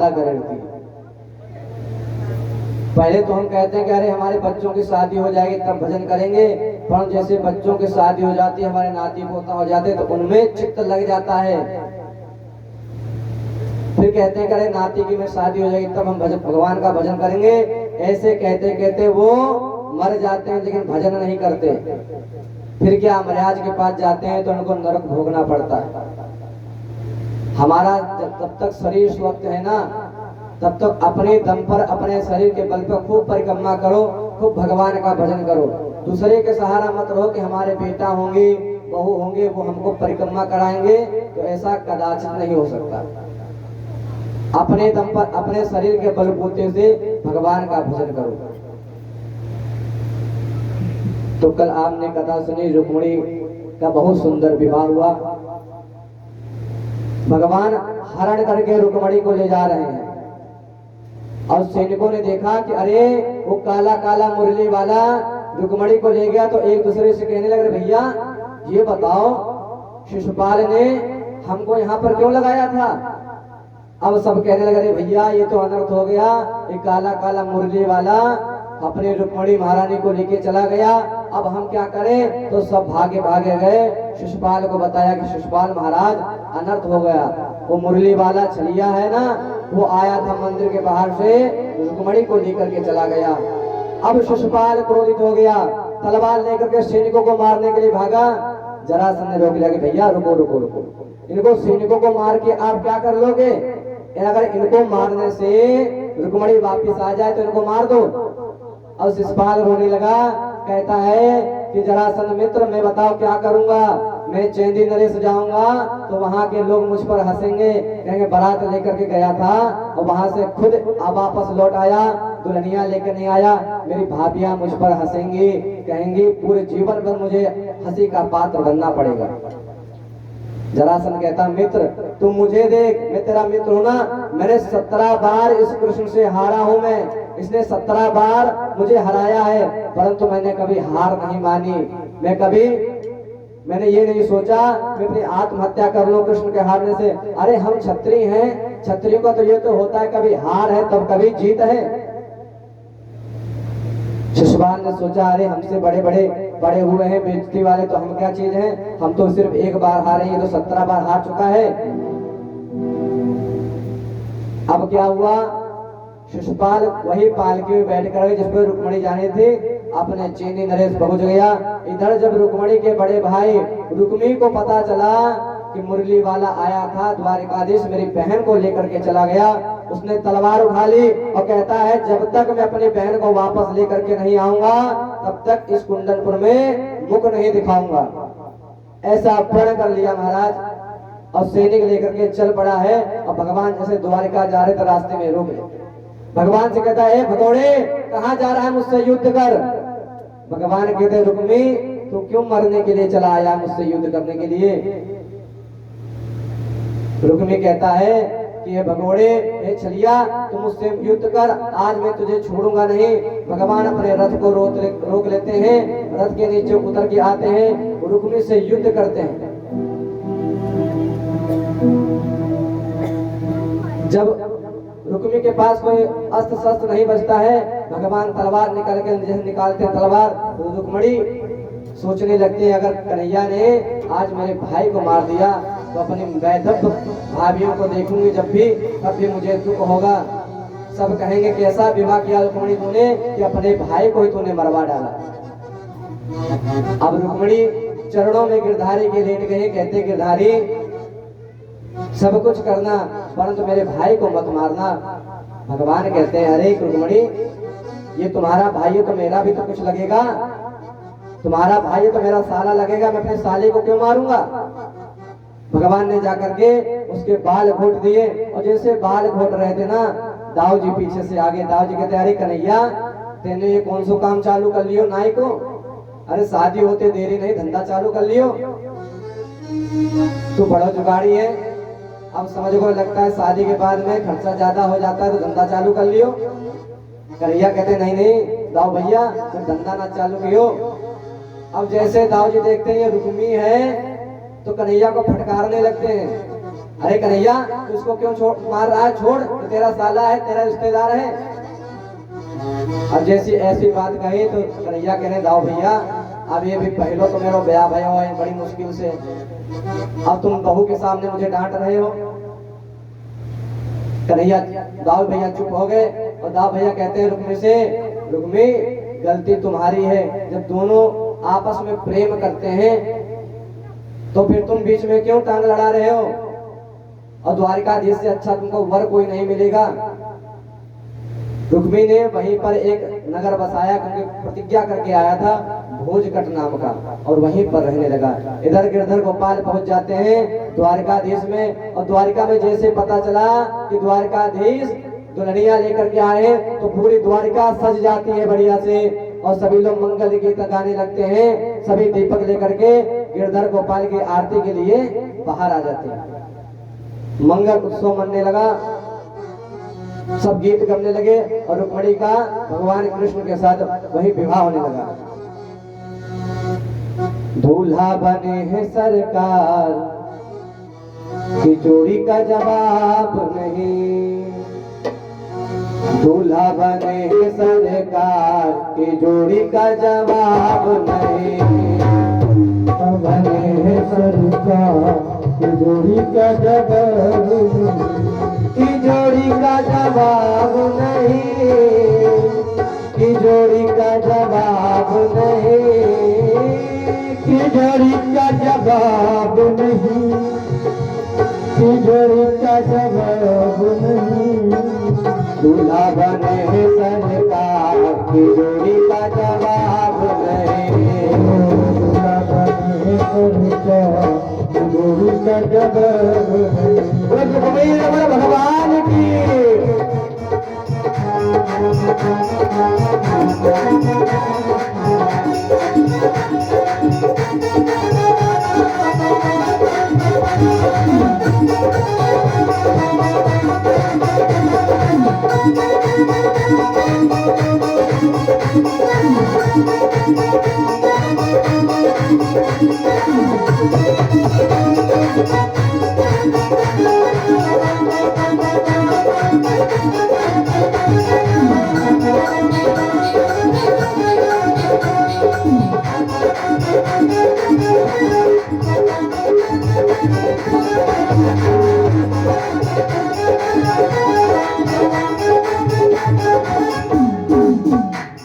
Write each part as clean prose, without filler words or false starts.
ज्यादा गरेड़ थी। पहले तो हम कहते हैं कि अरे हमारे बच्चों की शादी हो जाएगी तब भजन करेंगे, पर जैसे बच्चों की शादी हो जाती है, हमारे नाती पोता हो जाते तो उनमें चित्त लग जाता है। फिर कहते हैं कि अरे नाती की में शादी हो जाएगी तब हम भगवान का भजन करेंगे। ऐसे कहते कहते वो मर जाते हैं लेकिन भजन नहीं करते। फिर क्या, महाराज के पास जाते हैं तो उनको नरक भोगना पड़ता है। हमारा जब तक शरीर स्वस्थ है ना, तब तक अपने दम पर अपने शरीर के बल पर खूब परिक्रमा करो, खूब भगवान का भजन करो। दूसरे के सहारा मत रहो कि हमारे बेटा होंगे बहू होंगे वो हमको परिक्रमा कराएंगे, तो ऐसा कदाचित नहीं हो सकता। अपने दम पर अपने शरीर के बलबूते से भगवान का भजन करो। तो कल आपने कथा सुनी, रुक्मिणी का बहुत सुंदर विवाह हुआ। भगवान हरण करके रुक्मिणी को ले जा रहे हैं और सैनिकों ने देखा कि अरे वो काला काला मुरली वाला रुक्मिणी को ले गया। तो एक दूसरे से कहने लगे, भैया ये बताओ शिशुपाल ने हमको यहाँ पर क्यों लगाया था? अब सब कहने लगे, भैया ये तो अनर्थ हो गया, ये काला काला मुरली वाला अपने रुक्मिणी महारानी को लेके चला गया, अब हम क्या करें? तो सब भागे भागे गए, शिशुपाल को बताया कि शिशुपाल महाराज अनर्थ हो गया। वो मुरली वाला छलिया है ना, वो आया था मंदिर के बाहर से, रुक्मिणी को लेकर के चला गया। अब शिशुपाल क्रोधित हो गया, तलवार लेकर के सैनिकों को मारने के लिए भागा। जरासंध ने रोक लिया कि भैया रुको रुको रुको, इनको सैनिकों को मार के आप क्या कर लोगे? अगर इनको मारने से रुक्मिणी वापिस आ जाए तो इनको मार दो। अब शिशुपाल रोने लगा, कहता है कि जरासंध मित्र मैं बताओ क्या करूंगा? मैं चेंदी नरेश जाऊंगा तो वहां के लोग मुझ पर हंसेंगे, कहेंगे बारात लेकर के गया था और वहां से खुद अब वापस लौट आया, दुल्हनिया लेकर नहीं आया, मेरी भाभियां मुझ पर हंसेंगी, कहेंगी पूरे जीवन भर मुझे हंसी का पात्र बनना पड़ेगा। जरासंध कहता, मित्र तुम मुझे देख, मैं तेरा मित्र हूं ना, मैंने 17 बार इस कृष्ण से हारा हूं मैं, इसने 17 बार मुझे हराया है, परंतु मैंने कभी हार नहीं मानी। मैंने ये नहीं सोचा मैं अपनी आत्महत्या कर लूं कृष्ण के हारने से। अरे हम क्षत्रिय हैं, क्षत्रियों का तो ये तो होता है कभी हार है तब कभी जीत है। शिशुपाल ने सोचा, अरे हमसे बड़े हुए हैं बेइज्जती वाले, तो हम क्या चीज हैं, हम तो सिर्फ एक बार हारे, ये तो 17 बार हार चुका है। अब क्या हुआ, शिशुपाल वही पालकी में बैठ कर जिस पर रुक्मिणी जाने थे अपने चेनी नरेश पहुंच गया। इधर जब रुक्मिणी के बड़े भाई रुक्मी को पता चला कि मुरली वाला आया था द्वारिकाधीश, मेरी बहन को लेकर के चला गया, उसने तलवार उठा ली और कहता है जब तक मैं अपनी बहन को वापस लेकर के नहीं आऊंगा तब तक इस कुंडनपुर में मुख नहीं दिखाऊंगा। ऐसा प्रण कर लिया महाराज और सैनिक लेकर के चल पड़ा है। और भगवान जैसे द्वारिका जा रहे थे रास्ते में रोक गए। भगवान से कहता है, भगोड़े कहाँ जा रहा है, मुझसे युद्ध कर। भगवान कहते, रुक्मी तू क्यों मरने के लिए चला आया मुझसे युद्ध करने के लिए? रुक्मी कहता है कि ये भगोड़े ये छलिया तू मुझसे युद्ध कर, आज मैं तुझे छोड़ूंगा नहीं। भगवान अपने रथ को रोक लेते हैं, रथ के नीचे उतर के आते हैं, रुक्मी से युद्ध करते हैं। जब रुक्मी के पास कोई अस्त्र शस्त्र नहीं बचता है, भगवान तलवार निकालते हैं तलवार, तो रुक्मिणी सोचने लगती है अगर कन्हैया ने आज मेरे भाई को मार दिया तो अपनी वैधव्य भाभियों को देखूंगी जब भी, तब भी मुझे दुख होगा। सब कहेंगे कि ऐसा विवाह किया रुक्मिणी तूने कि अपने भाई को ही तूने मरवा डाला। अब रुक्मिणी चरणों में गिरधारी के लेट गए, कहते गिरधारी सब कुछ करना परंतु मेरे भाई को मत मारना। भगवान कहते हैं, अरे रुक्मिणी ये तुम्हारा भाई है तो मेरा भी तो कुछ लगेगा, तुम्हारा भाई है तो मेरा साला लगेगा, मैं अपने साले को क्यों मारूंगा? भगवान ने जाकर के उसके बाल घोट दिए और जैसे बाल घोट रहे थे ना, दाऊ जी पीछे से आगे। दाऊ जी कहते, अरे कन्हैया तेने ये कौन सा काम चालू कर लियो नाई को? अरे शादी होते देरी नहीं, धंधा चालू कर लियो, तू बड़ा जुगाड़ी है। अब समझ को लगता है शादी के बाद में खर्चा ज्यादा हो जाता है तो धंधा चालू कर लियो। कन्हैया कहते, नहीं नहीं दाऊ भैया तो धंधा ना चालू कियो। अब जैसे दाऊ जी देखते हैं ये रुक्मी है तो कन्हैया को फटकारने लगते हैं, अरे कन्हैया तू इसको क्यों मार रहा है, छोड़, तो तेरा साला है, तेरा रिश्तेदार है। अब जैसी ऐसी बात कही तो कन्हैया कहने दाओ भैया अब ये भी पहलो तो मेरा ब्याह भया हुआ है बड़ी मुश्किल से, अब तुम बहू के सामने मुझे डांट रहे हो। कन्हैया दाऊ भैया चुप हो गए और दाऊ भैया कहते हैं रुक्मी से, रुक्मी गलती तुम्हारी है, जब दोनों आपस में प्रेम करते हैं तो फिर तुम बीच में क्यों टांग लड़ा रहे हो, और द्वारिकाधीश से अच्छा तुमको वर कोई नहीं मिलेगा। रुक्मी ने वहीं पर एक नगर बसाया क्योंकि प्रतिज्ञा करके आया था भोजकट नाम का, और वहीं पर रहने लगा। इधर गिरधर गोपाल पहुंच जाते हैं द्वारिकाधीश में, और द्वारिका में जैसे पता चला कि द्वारिकाधीश दुल्हनिया लेकर के आए तो पूरी द्वारिका सज जाती है बढ़िया से, और सभी लोग मंगल गीत गाने लगते हैं, सभी दीपक लेकर के गिरधर गोपाल की आरती के लिए बाहर आ जाते हैं। मंगल उत्सव मनने लगा, सब गीत गाने लगे, और रुक्मिणी का भगवान कृष्ण के साथ वही विवाह होने लगा। दूल्हा बने हैं सरकार की जोड़ी का जवाब नहीं, दूल्हा बने हैं सरकार की जोड़ी का जवाब नहीं, बने हैं सरकार की जोड़ी का जवाब की जोड़ी का जवाब नहीं, की जोड़ी का जवाब नहीं, की जोड़ी का जवाब नहीं, की जोड़ी का जवाब नहीं, दूल्हा बने हैं सरकार की जोड़ी का जवाब नहीं, दूल्हा बने हैं सरकार की जोड़ी का जवाब नहीं। भगवान की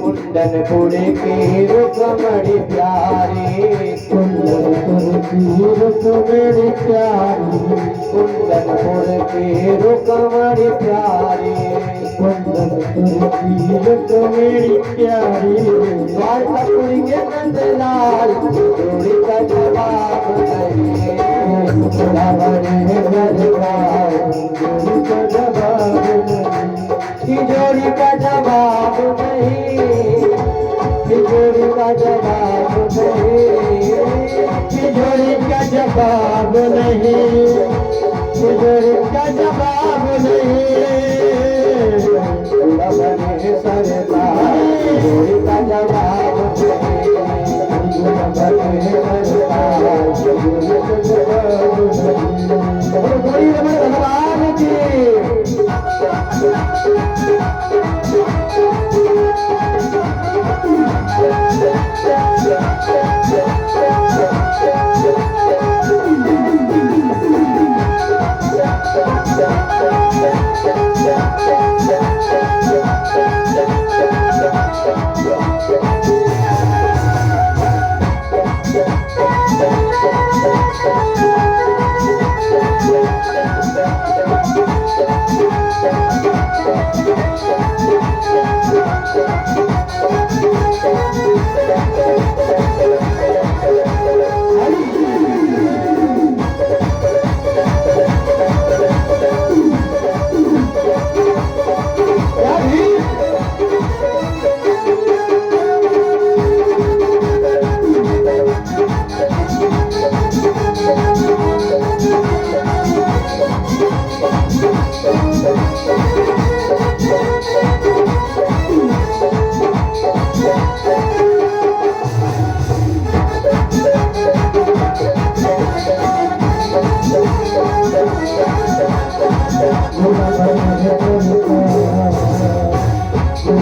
कुंदनपुर की रुक्मिणी प्यारी, कुंदनपुर की रुक्मिणी प्यारी, कुंदनपुर की रुक्मिणी प्यारी, कुंदनपुर की रुक्मिणी प्यारी, द्वारकापुर के नंदलाल जोड़ी का जवाब नहीं, दूल्हा बने सरकार जोड़ी का जवाब नहीं, की जोड़ी का जवाब नहीं, की जोड़ी का जवाब नहीं, की जोड़ी का जवाब नहीं, की जोड़ी का जवाब नहीं, दूल्हा बने सरकार जोड़ी का जवाब नहीं, दूल्हा बने सरकार जोड़ी का जवाब नहीं। भगवान की